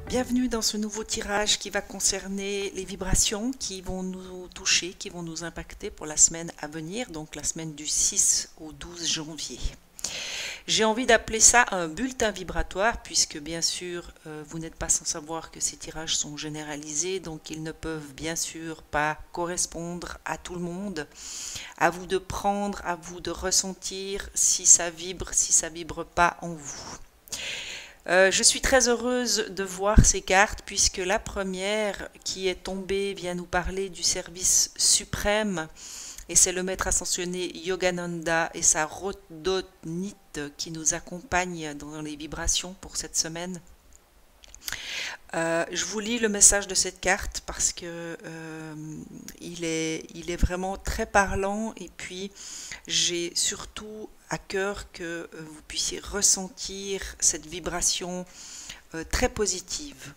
Bienvenue dans ce nouveau tirage qui va concerner les vibrations qui vont nous toucher, qui vont nous impacter pour la semaine à venir, donc la semaine du 6 au 12 janvier. J'ai envie d'appeler ça un bulletin vibratoire puisque bien sûr vous n'êtes pas sans savoir que ces tirages sont généralisés, donc ils ne peuvent bien sûr pas correspondre à tout le monde. À vous de prendre, à vous de ressentir si ça vibre pas en vous. Je suis très heureuse de voir ces cartes puisque la première qui est tombée vient nous parler du service suprême et c'est le maître ascensionné Yogananda et sa rhodonite qui nous accompagne dans les vibrations pour cette semaine. Je vous lis le message de cette carte parce que il est vraiment très parlant et puis j'ai surtout à cœur que vous puissiez ressentir cette vibration très positive.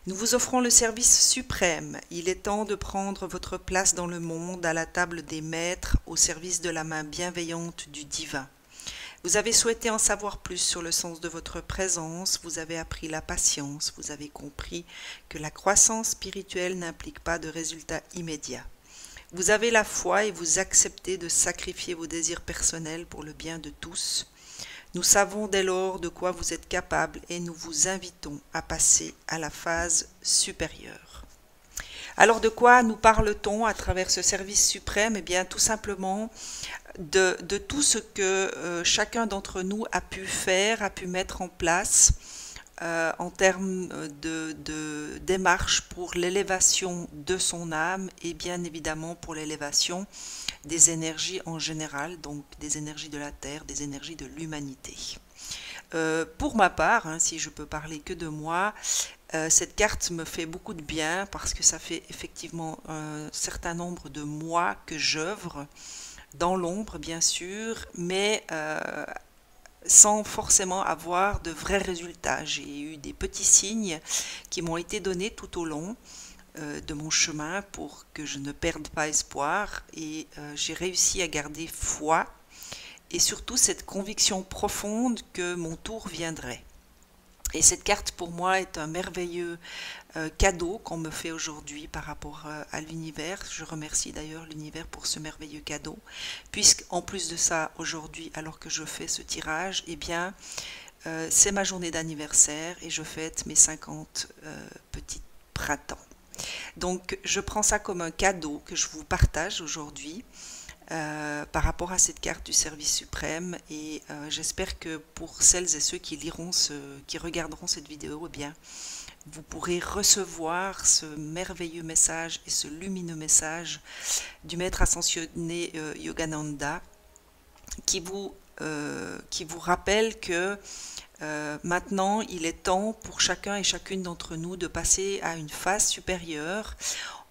Nous vous offrons le service suprême. Il est temps de prendre votre place dans le monde, à la table des maîtres, au service de la main bienveillante du divin. Vous avez souhaité en savoir plus sur le sens de votre présence, vous avez appris la patience, vous avez compris que la croissance spirituelle n'implique pas de résultats immédiats. Vous avez la foi et vous acceptez de sacrifier vos désirs personnels pour le bien de tous. Nous savons dès lors de quoi vous êtes capable et nous vous invitons à passer à la phase supérieure. Alors de quoi nous parle-t-on à travers ce service suprême? Eh bien tout simplement de tout ce que chacun d'entre nous a pu faire, a pu mettre en place en termes de démarche pour l'élévation de son âme et bien évidemment pour l'élévation des énergies en général, donc des énergies de la Terre, des énergies de l'humanité. Pour ma part, si je peux parler que de moi, cette carte me fait beaucoup de bien parce que ça fait effectivement un certain nombre de mois que j'œuvre dans l'ombre bien sûr, mais sans forcément avoir de vrais résultats. J'ai eu des petits signes qui m'ont été donnés tout au long de mon chemin pour que je ne perde pas espoir et j'ai réussi à garder foi et surtout cette conviction profonde que mon tour viendrait. Et cette carte pour moi est un merveilleux cadeau qu'on me fait aujourd'hui par rapport à l'univers. Je remercie d'ailleurs l'univers pour ce merveilleux cadeau, puisqu'en plus de ça, aujourd'hui, alors que je fais ce tirage, eh bien, c'est ma journée d'anniversaire et je fête mes 50 petits printemps. Donc, je prends ça comme un cadeau que je vous partage aujourd'hui. Par rapport à cette carte du service suprême et j'espère que pour celles et ceux qui liront qui regarderont cette vidéo, eh bien, vous pourrez recevoir ce merveilleux message et ce lumineux message du maître ascensionné Yogananda qui vous rappelle que maintenant il est temps pour chacun et chacune d'entre nous de passer à une phase supérieure.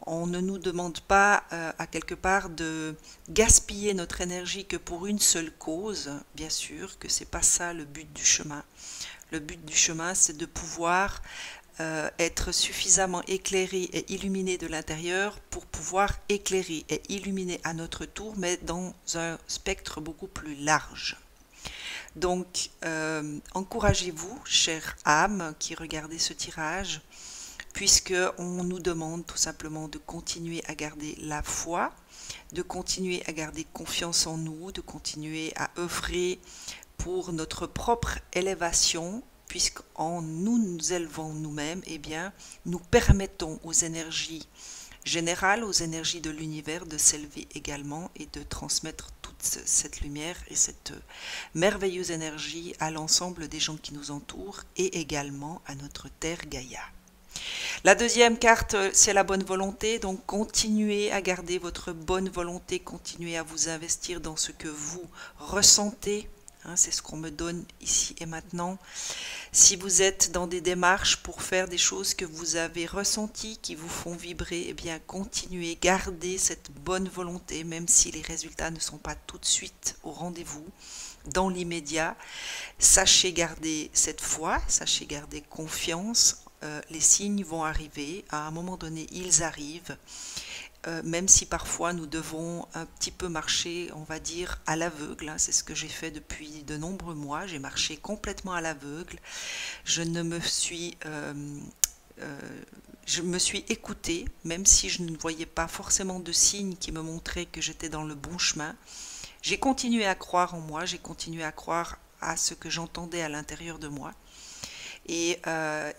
On ne nous demande pas à quelque part de gaspiller notre énergie que pour une seule cause, bien sûr que c'est pas ça le but du chemin. Le but du chemin, c'est de pouvoir être suffisamment éclairé et illuminé de l'intérieur pour pouvoir éclairer et illuminer à notre tour, mais dans un spectre beaucoup plus large. Donc, encouragez-vous, chère âme qui regardez ce tirage, puisqu'on nous demande tout simplement de continuer à garder la foi, de continuer à garder confiance en nous, de continuer à œuvrer pour notre propre élévation, puisqu'en nous élevant nous-mêmes, eh bien, nous permettons aux énergies générales, aux énergies de l'univers de s'élever également et de transmettre toute cette lumière et cette merveilleuse énergie à l'ensemble des gens qui nous entourent et également à notre terre Gaïa. La deuxième carte, c'est la bonne volonté, donc continuez à garder votre bonne volonté, continuez à vous investir dans ce que vous ressentez, c'est ce qu'on me donne ici et maintenant. Si vous êtes dans des démarches pour faire des choses que vous avez ressenties, qui vous font vibrer, eh bien continuez, gardez cette bonne volonté, même si les résultats ne sont pas tout de suite au rendez-vous, dans l'immédiat. Sachez garder cette foi, sachez garder confiance. Les signes vont arriver, à un moment donné ils arrivent, même si parfois nous devons un petit peu marcher, on va dire, à l'aveugle. C'est ce que j'ai fait depuis de nombreux mois, j'ai marché complètement à l'aveugle, je ne me suis je me suis écoutée, même si je ne voyais pas forcément de signes qui me montraient que j'étais dans le bon chemin. J'ai continué à croire en moi, j'ai continué à croire à ce que j'entendais à l'intérieur de moi. Et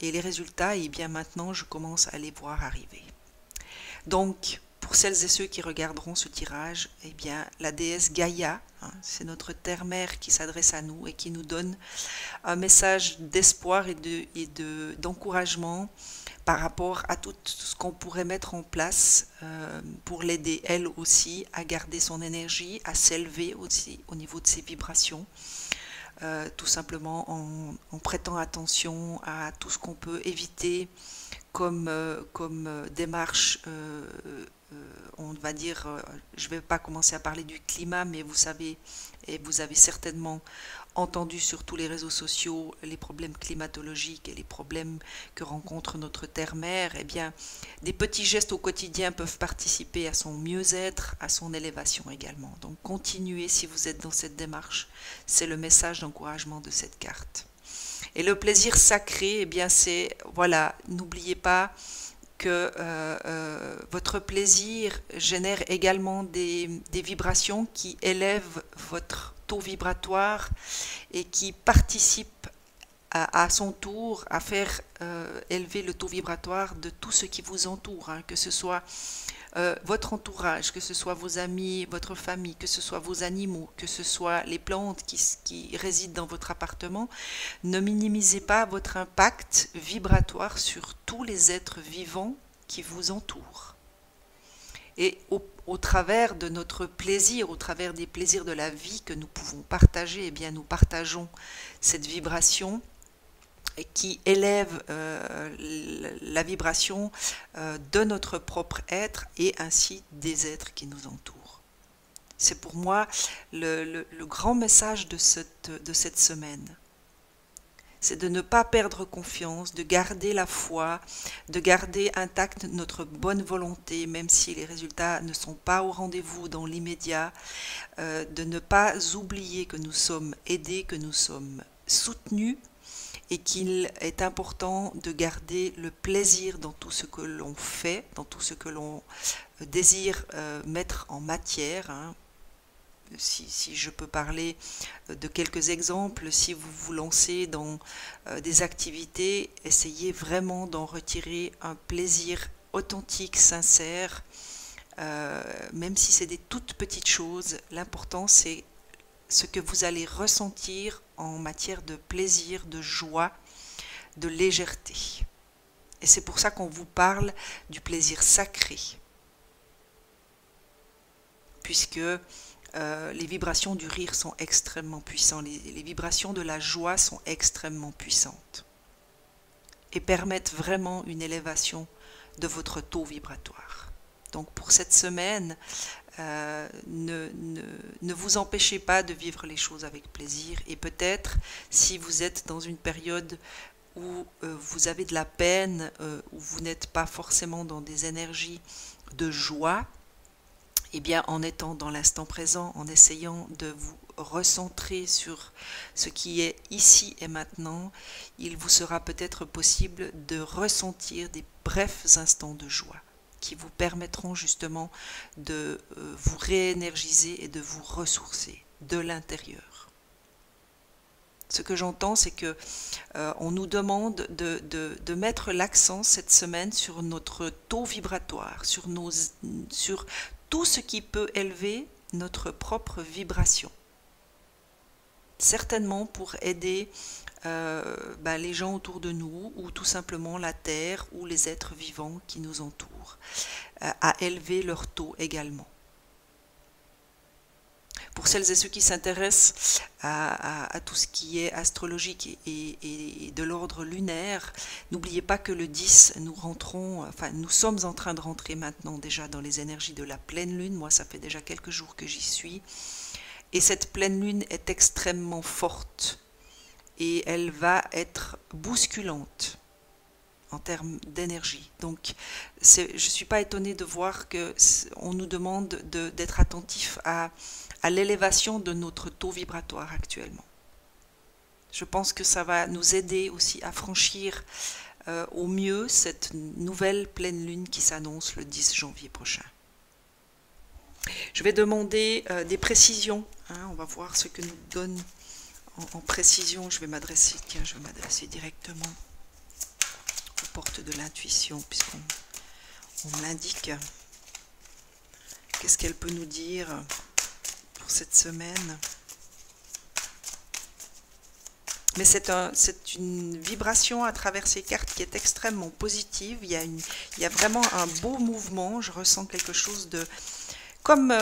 les résultats, et bien maintenant, je commence à les voir arriver. Donc, pour celles et ceux qui regarderont ce tirage, eh bien, la déesse Gaïa, hein, c'est notre terre-mère qui s'adresse à nous et qui nous donne un message d'espoir et d'encouragement par rapport à tout ce qu'on pourrait mettre en place pour l'aider elle aussi à garder son énergie, à s'élever aussi au niveau de ses vibrations. Tout simplement en prêtant attention à tout ce qu'on peut éviter comme démarche, on va dire, je ne vais pas commencer à parler du climat, mais vous savez, et vous avez certainement entendu sur tous les réseaux sociaux les problèmes climatologiques et les problèmes que rencontre notre terre-mère. Eh bien, des petits gestes au quotidien peuvent participer à son mieux-être, à son élévation également. Donc continuez si vous êtes dans cette démarche, c'est le message d'encouragement de cette carte. Et le plaisir sacré, eh bien c'est, voilà, n'oubliez pas que votre plaisir génère également des vibrations qui élèvent votre taux vibratoire et qui participent à son tour à faire élever le taux vibratoire de tout ce qui vous entoure, hein, que ce soit votre entourage, que ce soit vos amis, votre famille, que ce soit vos animaux, que ce soit les plantes qui résident dans votre appartement. Ne minimisez pas votre impact vibratoire sur tous les êtres vivants qui vous entourent. Et au travers de notre plaisir, au travers des plaisirs de la vie que nous pouvons partager, eh bien nous partageons cette vibration qui élève la vibration de notre propre être et ainsi des êtres qui nous entourent. C'est pour moi le grand message de cette semaine. C'est de ne pas perdre confiance, de garder la foi, de garder intacte notre bonne volonté, même si les résultats ne sont pas au rendez-vous dans l'immédiat, de ne pas oublier que nous sommes aidés, que nous sommes soutenus, et qu'il est important de garder le plaisir dans tout ce que l'on fait, dans tout ce que l'on désire mettre en matière. Hein. Si je peux parler de quelques exemples, si vous vous lancez dans des activités, essayez vraiment d'en retirer un plaisir authentique, sincère, même si c'est des toutes petites choses. L'important c'est ce que vous allez ressentir en matière de plaisir, de joie, de légèreté. Et c'est pour ça qu'on vous parle du plaisir sacré. Puisque les vibrations du rire sont extrêmement puissantes, les vibrations de la joie sont extrêmement puissantes et permettent vraiment une élévation de votre taux vibratoire. Donc pour cette semaine, ne vous empêchez pas de vivre les choses avec plaisir, et peut-être si vous êtes dans une période où vous avez de la peine, où vous n'êtes pas forcément dans des énergies de joie, eh bien en étant dans l'instant présent, en essayant de vous recentrer sur ce qui est ici et maintenant, il vous sera peut-être possible de ressentir des brefs instants de joie qui vous permettront justement de vous réénergiser et de vous ressourcer de l'intérieur. Ce que j'entends, c'est que on nous demande de mettre l'accent cette semaine sur notre taux vibratoire, sur tout ce qui peut élever notre propre vibration. Certainement pour aider les gens autour de nous, ou tout simplement la terre ou les êtres vivants qui nous entourent, à élever leur taux également. Pour celles et ceux qui s'intéressent à tout ce qui est astrologique et de l'ordre lunaire, n'oubliez pas que le 10, nous sommes en train de rentrer maintenant déjà dans les énergies de la pleine lune. Moi, ça fait déjà quelques jours que j'y suis. Et cette pleine lune est extrêmement forte et elle va être bousculante en termes d'énergie. Donc, je ne suis pas étonnée de voir qu'on nous demande d'être attentif à l'élévation de notre taux vibratoire actuellement. Je pense que ça va nous aider aussi à franchir au mieux cette nouvelle pleine lune qui s'annonce le 10 janvier prochain. Je vais demander des précisions, hein, on va voir ce que nous donne en précision. Je vais m'adresser directement aux portes de l'intuition, puisqu'on me l'indique. Qu'est-ce qu'elle peut nous dire pour cette semaine? Mais c'est une vibration à travers ces cartes qui est extrêmement positive. Il y a vraiment un beau mouvement. Je ressens quelque chose de... Comme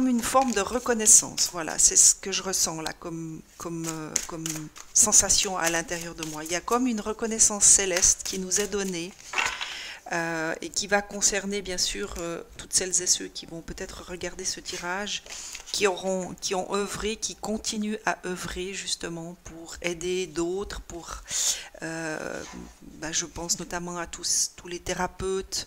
une forme de reconnaissance. Voilà, c'est ce que je ressens là comme sensation à l'intérieur de moi. Il y a comme une reconnaissance céleste qui nous est donnée et qui va concerner bien sûr toutes celles et ceux qui vont peut-être regarder ce tirage, qui ont œuvré, qui continuent à œuvrer justement pour aider d'autres, pour, je pense notamment à tous les thérapeutes,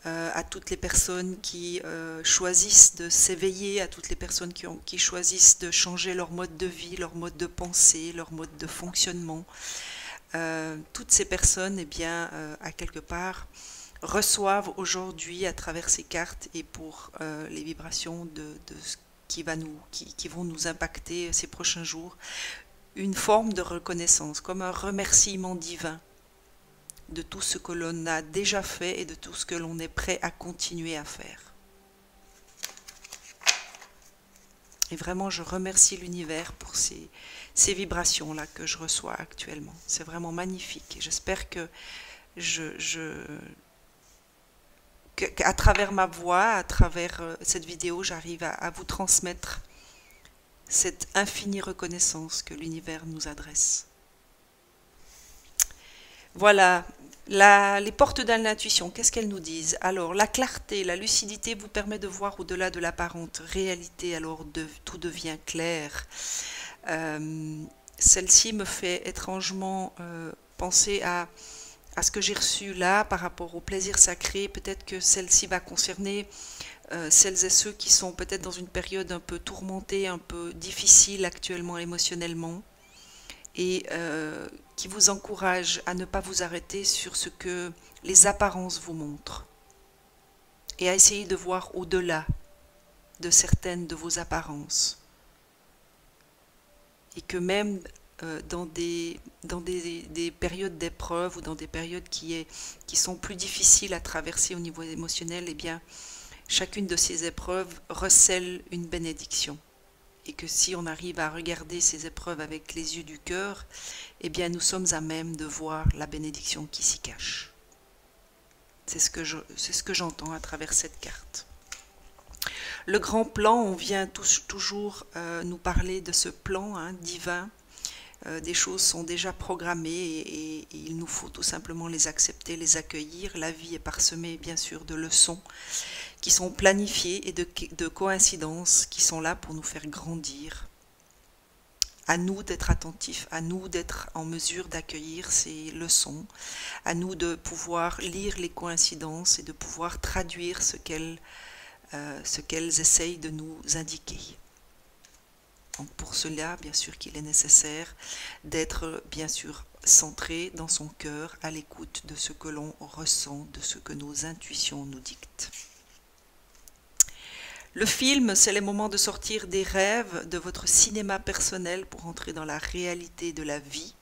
à toutes les personnes qui choisissent de s'éveiller, à toutes les personnes qui choisissent de changer leur mode de vie, leur mode de pensée, leur mode de fonctionnement. Toutes ces personnes, eh bien, à quelque part, reçoivent aujourd'hui à travers ces cartes et pour les vibrations de ce qui vont nous impacter ces prochains jours, une forme de reconnaissance, comme un remerciement divin de tout ce que l'on a déjà fait et de tout ce que l'on est prêt à continuer à faire. Et vraiment, je remercie l'univers pour ces vibrations-là que je reçois actuellement. C'est vraiment magnifique. Et j'espère que qu'à travers ma voix, à travers cette vidéo, j'arrive à vous transmettre cette infinie reconnaissance que l'univers nous adresse. Voilà, les portes de l'intuition, qu'est-ce qu'elles nous disent? Alors, la clarté, la lucidité vous permet de voir au-delà de l'apparente réalité, alors tout devient clair. Celle-ci me fait étrangement penser à ce que j'ai reçu là par rapport au plaisir sacré. Peut-être que celle-ci va concerner celles et ceux qui sont peut-être dans une période un peu tourmentée, un peu difficile actuellement émotionnellement, et qui vous encourage à ne pas vous arrêter sur ce que les apparences vous montrent et à essayer de voir au-delà de certaines de vos apparences. Et que même dans des périodes d'épreuve ou dans des périodes qui sont plus difficiles à traverser au niveau émotionnel, eh bien, chacune de ces épreuves recèle une bénédiction. Et que si on arrive à regarder ces épreuves avec les yeux du cœur, eh bien nous sommes à même de voir la bénédiction qui s'y cache. C'est ce que j'entends à travers cette carte. Le grand plan, on vient toujours nous parler de ce plan divin. Des choses sont déjà programmées et il nous faut tout simplement les accepter, les accueillir. La vie est parsemée bien sûr de leçons qui sont planifiées et de coïncidences qui sont là pour nous faire grandir. À nous d'être attentifs, à nous d'être en mesure d'accueillir ces leçons, à nous de pouvoir lire les coïncidences et de pouvoir traduire ce qu'elles essayent de nous indiquer. Donc pour cela, bien sûr qu'il est nécessaire d'être bien sûr centré dans son cœur, à l'écoute de ce que l'on ressent, de ce que nos intuitions nous dictent. Le film, c'est le moment de sortir des rêves, de votre cinéma personnel pour entrer dans la réalité de la vie.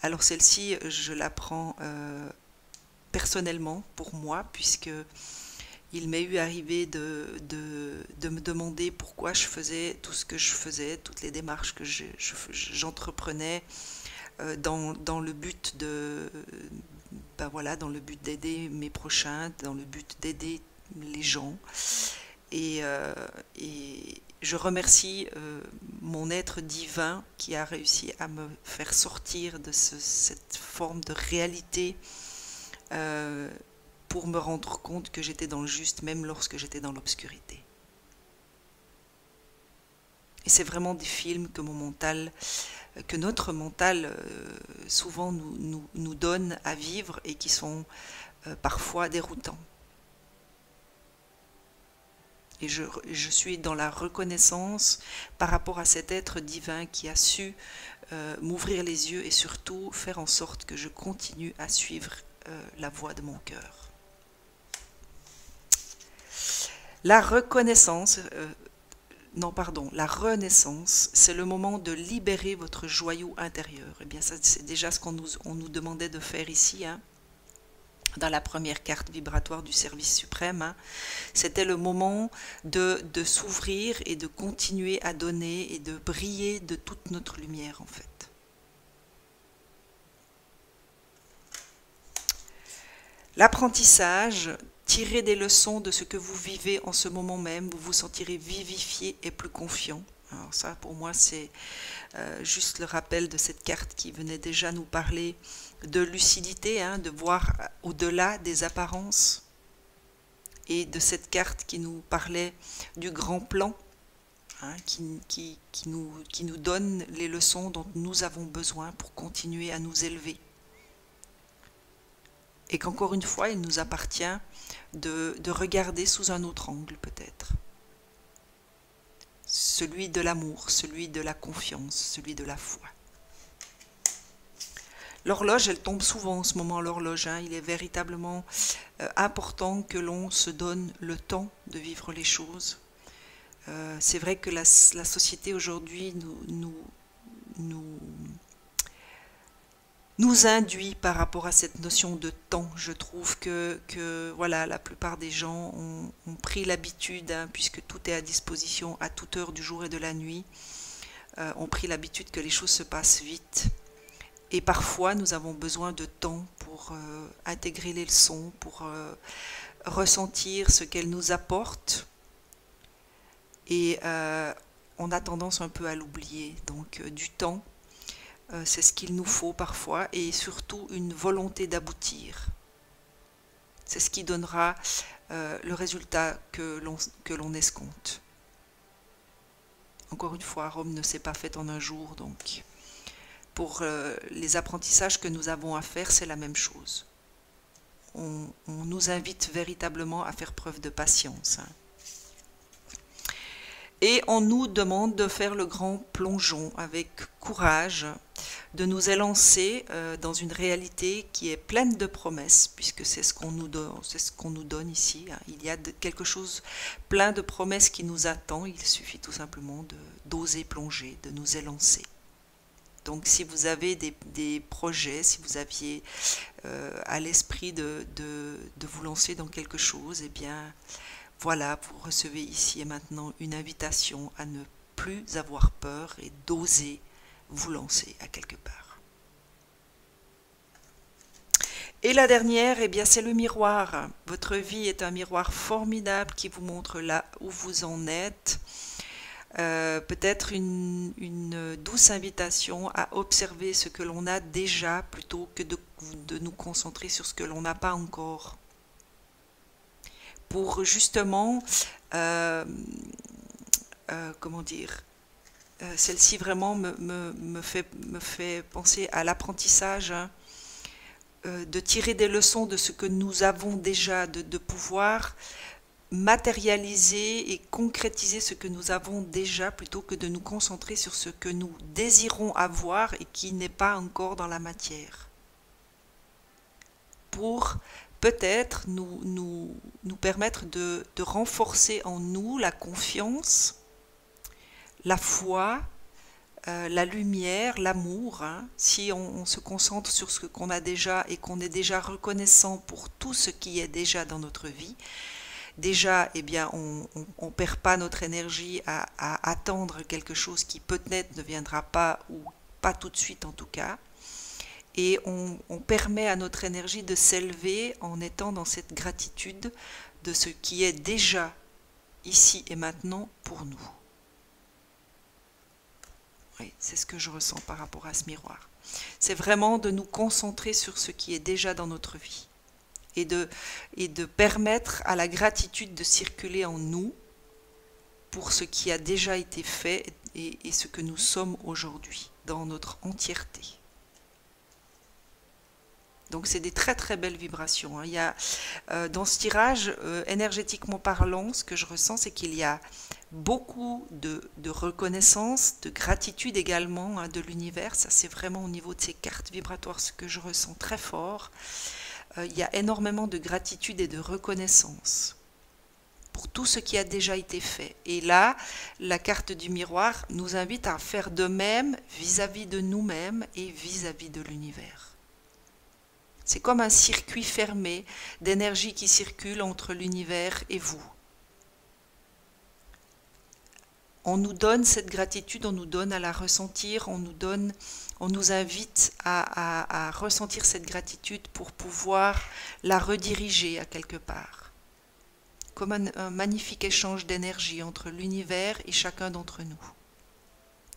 Alors celle-ci, je la prends personnellement pour moi, puisque il m'est eu arrivé de me demander pourquoi je faisais tout ce que je faisais, toutes les démarches que j'entreprenais dans le but dans le but d'aider mes prochains, dans le but d'aider les gens. Et je remercie mon être divin qui a réussi à me faire sortir de cette forme de réalité pour me rendre compte que j'étais dans le juste, même lorsque j'étais dans l'obscurité. Et c'est vraiment des films que notre mental souvent nous donne à vivre et qui sont parfois déroutants. Et je suis dans la reconnaissance par rapport à cet être divin qui a su m'ouvrir les yeux et surtout faire en sorte que je continue à suivre la voie de mon cœur. La reconnaissance, non pardon, la renaissance, c'est le moment de libérer votre joyau intérieur. Et bien ça, c'est déjà ce qu'on nous demandait de faire ici, hein, dans la première carte vibratoire du service suprême. Hein. C'était le moment de s'ouvrir et de continuer à donner et de briller de toute notre lumière en fait. L'apprentissage, tirez des leçons de ce que vous vivez en ce moment même, vous vous sentirez vivifié et plus confiant. Alors ça, pour moi, c'est juste le rappel de cette carte qui venait déjà nous parler de lucidité, hein, de voir au-delà des apparences, et de cette carte qui nous parlait du grand plan, hein, qui nous donne les leçons dont nous avons besoin pour continuer à nous élever. Et qu'encore une fois, il nous appartient de regarder sous un autre angle peut-être. Celui de l'amour, celui de la confiance, celui de la foi. L'horloge, elle tombe souvent en ce moment, l'horloge. Hein, il est véritablement important que l'on se donne le temps de vivre les choses. C'est vrai que la société aujourd'hui nous induit par rapport à cette notion de temps. Je trouve que voilà, la plupart des gens ont pris l'habitude, hein, puisque tout est à disposition à toute heure du jour et de la nuit, ont pris l'habitude que les choses se passent vite. Et parfois, nous avons besoin de temps pour intégrer les leçons, pour ressentir ce qu'elles nous apportent. Et on a tendance un peu à l'oublier. Donc, du temps, c'est ce qu'il nous faut parfois, et surtout une volonté d'aboutir. C'est ce qui donnera le résultat que l'on escompte. Encore une fois, Rome ne s'est pas faite en un jour, donc pour les apprentissages que nous avons à faire, c'est la même chose. On nous invite véritablement à faire preuve de patience. Hein. Et on nous demande de faire le grand plongeon avec courage, de nous élancer dans une réalité qui est pleine de promesses, puisque c'est ce qu'on nous donne ici. Hein. Il y a quelque chose, plein de promesses qui nous attend. Il suffit tout simplement d'oser plonger, de nous élancer. Donc si vous avez des projets, si vous aviez à l'esprit de vous lancer dans quelque chose, eh bien voilà, vous recevez ici et maintenant une invitation à ne plus avoir peur et d'oser vous lancer à quelque part. Et la dernière, eh bien c'est le miroir. Votre vie est un miroir formidable qui vous montre là où vous en êtes. Peut-être une douce invitation à observer ce que l'on a déjà plutôt que de nous concentrer sur ce que l'on n'a pas encore. Pour justement, comment dire, celle-ci vraiment me fait penser à l'apprentissage, hein, de tirer des leçons de ce que nous avons déjà, de pouvoir matérialiser et concrétiser ce que nous avons déjà plutôt que de nous concentrer sur ce que nous désirons avoir et qui n'est pas encore dans la matière. Pour peut-être nous permettre de renforcer en nous la confiance, la foi, la lumière, l'amour. Hein. Si on se concentre sur ce qu'on a déjà et qu'on est déjà reconnaissant pour tout ce qui est déjà dans notre vie, déjà, eh bien, on ne perd pas notre énergie à attendre quelque chose qui peut-être ne viendra pas ou pas tout de suite en tout cas. Et on permet à notre énergie de s'élever en étant dans cette gratitude de ce qui est déjà ici et maintenant pour nous. Oui, c'est ce que je ressens par rapport à ce miroir. C'est vraiment de nous concentrer sur ce qui est déjà dans notre vie et de permettre à la gratitude de circuler en nous pour ce qui a déjà été fait et ce que nous sommes aujourd'hui dans notre entièreté. Donc c'est des très très belles vibrations, hein. Il y a, dans ce tirage, énergétiquement parlant, ce que je ressens, c'est qu'il y a beaucoup de reconnaissance, de gratitude également, hein, de l'univers. Ça c'est vraiment au niveau de ces cartes vibratoires ce que je ressens très fort. Il y a énormément de gratitude et de reconnaissance pour tout ce qui a déjà été fait. Et là, la carte du miroir nous invite à faire de même vis-à-vis de nous-mêmes et vis-à-vis de l'univers. C'est comme un circuit fermé d'énergie qui circule entre l'univers et vous. On nous donne cette gratitude, on nous donne à la ressentir, on nous invite à ressentir cette gratitude pour pouvoir la rediriger à quelque part. Comme un magnifique échange d'énergie entre l'univers et chacun d'entre nous.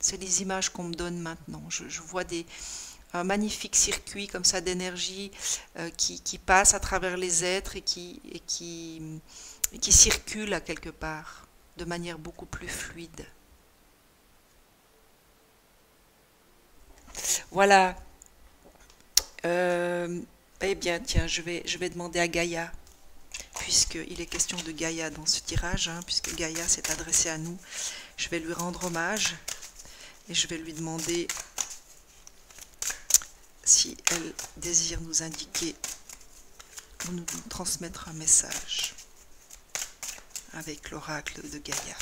C'est les images qu'on me donne maintenant. Je vois un magnifique circuit comme ça d'énergie qui passe à travers les êtres et qui circule à quelque part de manière beaucoup plus fluide. Voilà. Eh bien, tiens, je vais demander à Gaïa, puisqu'il est question de Gaïa dans ce tirage, hein, puisque Gaïa s'est adressée à nous. Je vais lui rendre hommage et je vais lui demander si elle désire nous indiquer ou nous transmettre un message avec l'oracle de Gaïa.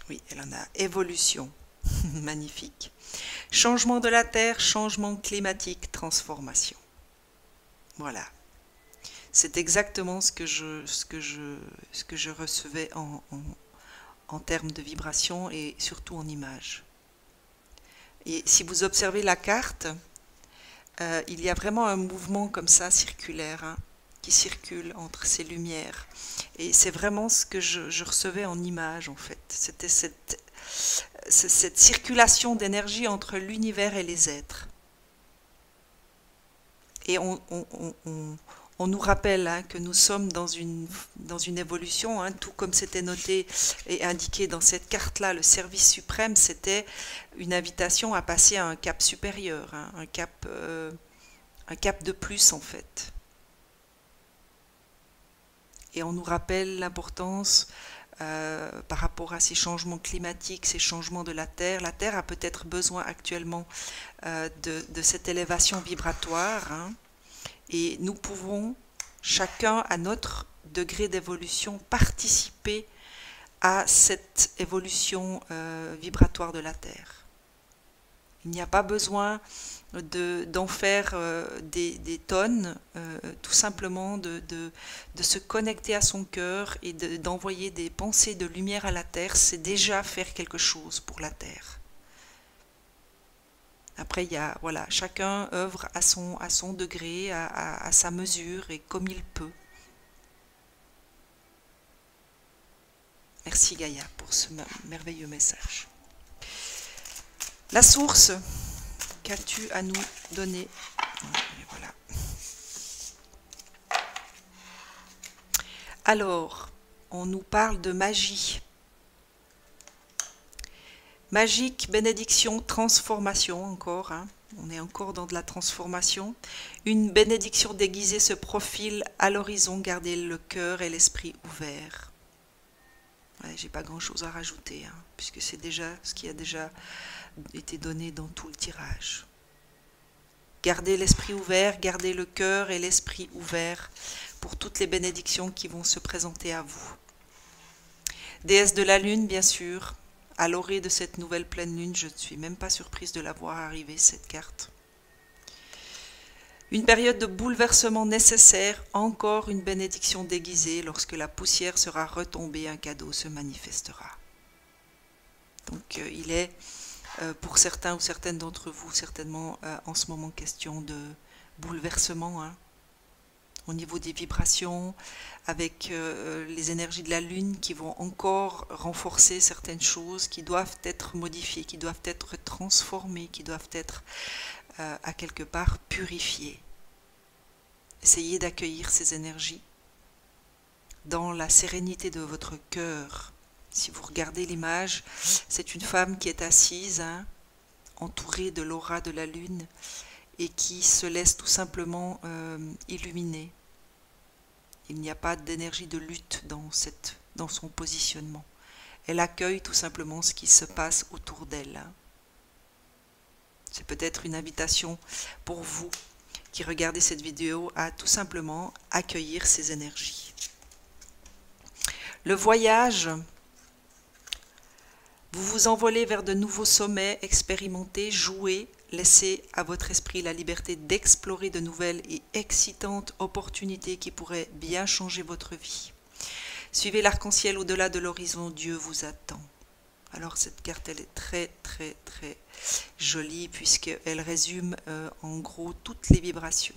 Oui, elle en a. Évolution. Magnifique. Changement de la Terre, changement climatique, transformation. Voilà. C'est exactement ce que je recevais en termes de vibration et surtout en images. Et si vous observez la carte, il y a vraiment un mouvement comme ça, circulaire, hein, qui circule entre ces lumières. Et c'est vraiment ce que je recevais en images, en fait. C'était cette circulation d'énergie entre l'univers et les êtres. Et on nous rappelle, hein, que nous sommes dans une évolution, hein, tout comme c'était noté et indiqué dans cette carte-là, le service suprême, c'était une invitation à passer à un cap supérieur, hein, un cap de plus en fait. Et on nous rappelle l'importance par rapport à ces changements climatiques, ces changements de la Terre. La Terre a peut-être besoin actuellement de cette élévation vibratoire, hein. Et nous pouvons, chacun à notre degré d'évolution, participer à cette évolution vibratoire de la Terre. Il n'y a pas besoin d'en faire des tonnes, tout simplement de se connecter à son cœur et d'envoyer des pensées de lumière à la Terre, c'est déjà faire quelque chose pour la Terre. Après, voilà, chacun œuvre à son degré, à sa mesure et comme il peut. Merci Gaïa pour ce merveilleux message. La source, qu'as-tu à nous donner? Voilà. Alors, on nous parle de magie. Magique, bénédiction, transformation encore, hein. On est encore dans de la transformation. Une bénédiction déguisée se profile à l'horizon, gardez le cœur et l'esprit ouverts. Ouais, j'ai pas grand chose à rajouter, hein, puisque c'est déjà ce qui a déjà été donné dans tout le tirage. Gardez l'esprit ouvert, gardez le cœur et l'esprit ouvert pour toutes les bénédictions qui vont se présenter à vous. Déesse de la lune, bien sûr. À l'orée de cette nouvelle pleine lune, je ne suis même pas surprise de la voir arriver, cette carte. Une période de bouleversement nécessaire, encore une bénédiction déguisée. Lorsque la poussière sera retombée, un cadeau se manifestera. Donc il est, pour certains ou certaines d'entre vous, certainement en ce moment question de bouleversement, hein, au niveau des vibrations, avec les énergies de la Lune qui vont encore renforcer certaines choses, qui doivent être modifiées, qui doivent être transformées, qui doivent être à quelque part purifiées. Essayez d'accueillir ces énergies dans la sérénité de votre cœur Si vous regardez l'image, c'est une femme qui est assise, hein, entourée de l'aura de la lune et qui se laisse tout simplement illuminer. Il n'y a pas d'énergie de lutte dans son positionnement. Elle accueille tout simplement ce qui se passe autour d'elle. C'est peut-être une invitation pour vous qui regardez cette vidéo à tout simplement accueillir ces énergies. Le voyage, vous vous envolez vers de nouveaux sommets, expérimentez, jouez, laissez à votre esprit la liberté d'explorer de nouvelles et excitantes opportunités qui pourraient bien changer votre vie. Suivez l'arc-en-ciel au-delà de l'horizon, Dieu vous attend. Alors cette carte, elle est très très très jolie puisqu'elle résume en gros toutes les vibrations.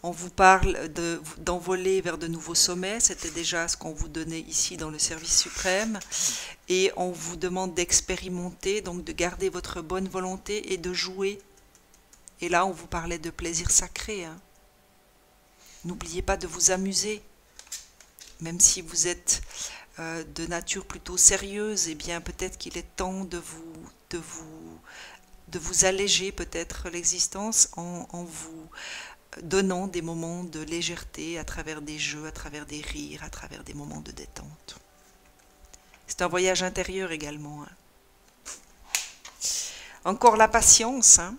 On vous parle d'envoler vers de nouveaux sommets, c'était déjà ce qu'on vous donnait ici dans le service suprême. Et on vous demande d'expérimenter, donc de garder votre bonne volonté et de jouer. Et là, on vous parlait de plaisir sacré. Hein. N'oubliez pas de vous amuser. Même si vous êtes de nature plutôt sérieuse, eh bien peut-être qu'il est temps de vous alléger peut-être l'existence en vous donnant des moments de légèreté à travers des jeux, à travers des rires, à travers des moments de détente. C'est un voyage intérieur également. Hein. Encore la patience. Hein.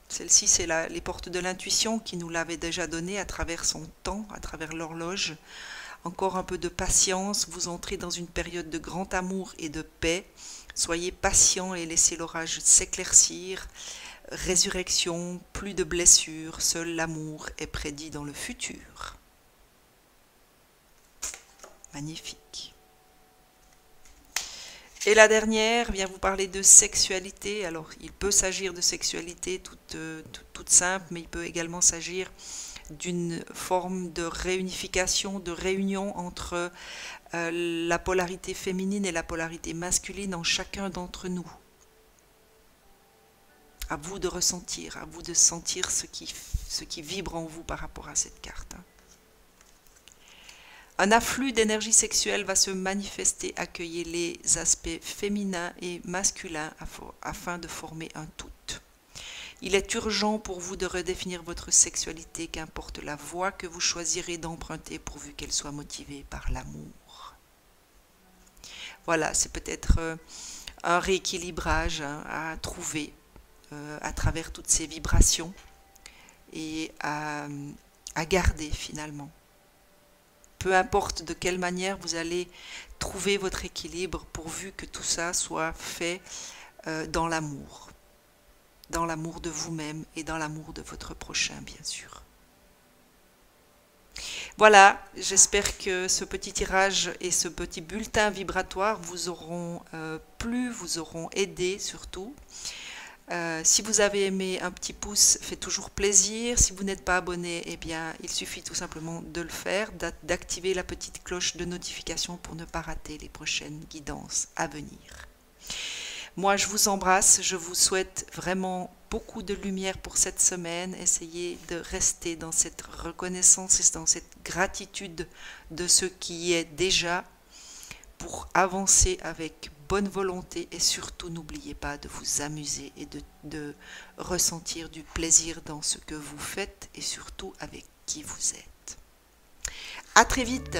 Celle-ci, c'est les portes de l'intuition qui nous l'avait déjà donné à travers son temps, à travers l'horloge. Encore un peu de patience, vous entrez dans une période de grand amour et de paix. Soyez patient et laissez l'orage s'éclaircir. Résurrection, plus de blessures, seul l'amour est prédit dans le futur. Magnifique. Et la dernière vient vous parler de sexualité. Alors, il peut s'agir de sexualité toute simple, mais il peut également s'agir d'une forme de réunification, de réunion entre la polarité féminine et la polarité masculine en chacun d'entre nous. À vous de ressentir, à vous de sentir ce qui vibre en vous par rapport à cette carte. Un afflux d'énergie sexuelle va se manifester, accueillez les aspects féminins et masculins afin de former un tout. Il est urgent pour vous de redéfinir votre sexualité, qu'importe la voie que vous choisirez d'emprunter pourvu qu'elle soit motivée par l'amour. Voilà, c'est peut-être un rééquilibrage à trouver à travers toutes ces vibrations et à garder finalement. Peu importe de quelle manière vous allez trouver votre équilibre pourvu que tout ça soit fait dans l'amour. Dans l'amour de vous-même et dans l'amour de votre prochain, bien sûr. Voilà, j'espère que ce petit tirage et ce petit bulletin vibratoire vous auront plu, vous auront aidé surtout. Si vous avez aimé, un petit pouce fait toujours plaisir. Si vous n'êtes pas abonné, eh bien, il suffit tout simplement de le faire, d'activer la petite cloche de notification pour ne pas rater les prochaines guidances à venir. Moi, je vous embrasse, je vous souhaite vraiment beaucoup de lumière pour cette semaine. Essayez de rester dans cette reconnaissance et dans cette gratitude de ce qui est déjà pour avancer avec bonne volonté et surtout n'oubliez pas de vous amuser et de ressentir du plaisir dans ce que vous faites et surtout avec qui vous êtes. À très vite!